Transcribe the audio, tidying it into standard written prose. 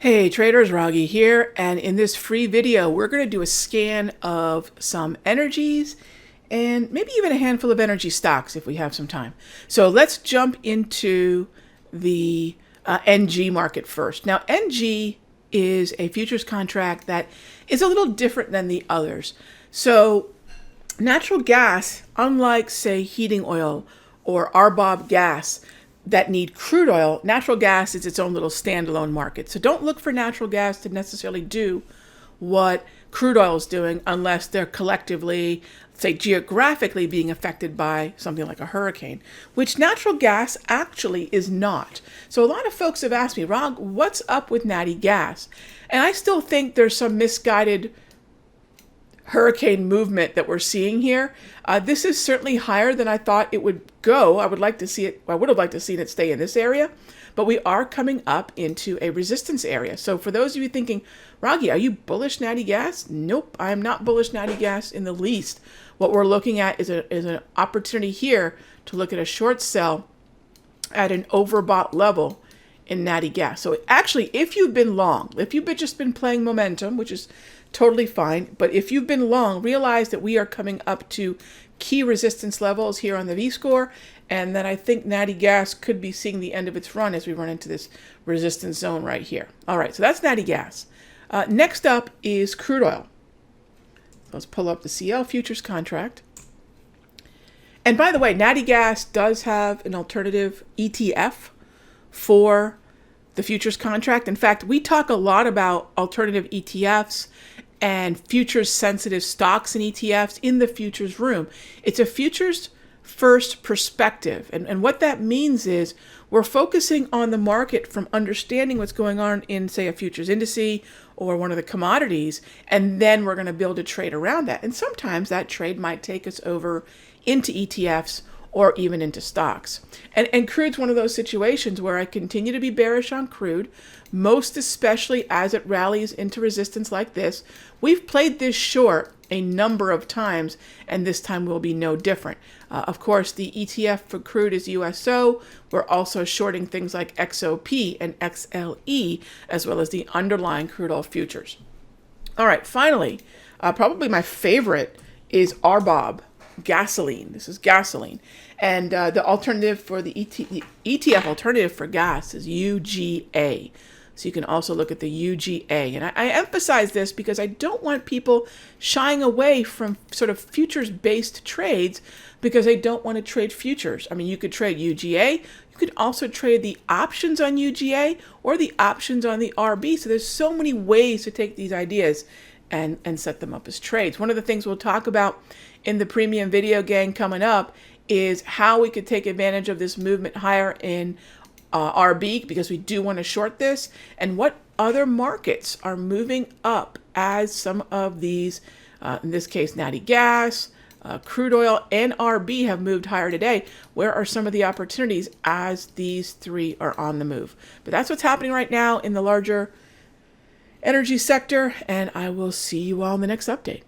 Hey traders, Raghee here, and in this free video we're going to do a scan of some energies and maybe even a handful of energy stocks if we have some time. So let's jump into the NG market first. Now NG is a futures contract that is a little different than the others. So natural gas, unlike say heating oil or RBOB gas, that need crude oil, natural gas is its own little standalone market. So don't look for natural gas to necessarily do what crude oil is doing unless they're collectively, say geographically, being affected by something like a hurricane, which natural gas actually is not. So a lot of folks have asked me, Rog, what's up with natty gas? And I still think there's some misguided hurricane movement that we're seeing here. This is certainly higher than I thought it would go. I would like to see it. I would have liked to see it stay in this area, but we are coming up into a resistance area. So for those of you thinking, Raghee, are you bullish natty gas? Nope, I am not bullish natty gas in the least. What we're looking at is an opportunity here to look at a short sell at an overbought level in natty gas. So actually, if you've been long, if you've just been playing momentum, which is totally fine, but if you've been long, realize that we are coming up to key resistance levels here on the V-score, and then I think natty gas could be seeing the end of its run as we run into this resistance zone right here. All right, so that's natty gas. Next up is crude oil. Let's pull up the CL futures contract. And by the way, natty gas does have an alternative ETF for the futures contract. In fact, we talk a lot about alternative ETFs and futures sensitive stocks and ETFs in the futures room. It's a futures first perspective. And what that means is we're focusing on the market from understanding what's going on in, say, a futures indice or one of the commodities, and then we're going to build a trade around that. And sometimes that trade might take us over into ETFs or even into stocks. And crude's one of those situations where I continue to be bearish on crude, most especially as it rallies into resistance like this. We've played this short a number of times, and this time will be no different. Of course, the ETF for crude is USO. We're also shorting things like XOP and XLE, as well as the underlying crude oil futures. All right, finally, probably my favorite is RBOB. Gasoline. This is gasoline. And the alternative for the ETF alternative for gas is UGA. So you can also look at the UGA. And I emphasize this because I don't want people shying away from sort of futures-based trades because they don't want to trade futures. I mean, you could trade UGA. You could also trade the options on UGA or the options on the RB. So there's so many ways to take these ideas and set them up as trades. One of the things we'll talk about in the premium video gang coming up is how we could take advantage of this movement higher in RB, because we do want to short this, and what other markets are moving up as some of these, in this case, natty gas, crude oil, and RB have moved higher today. Where are some of the opportunities as these three are on the move? But that's what's happening right now in the larger energy sector, and I will see you all in the next update.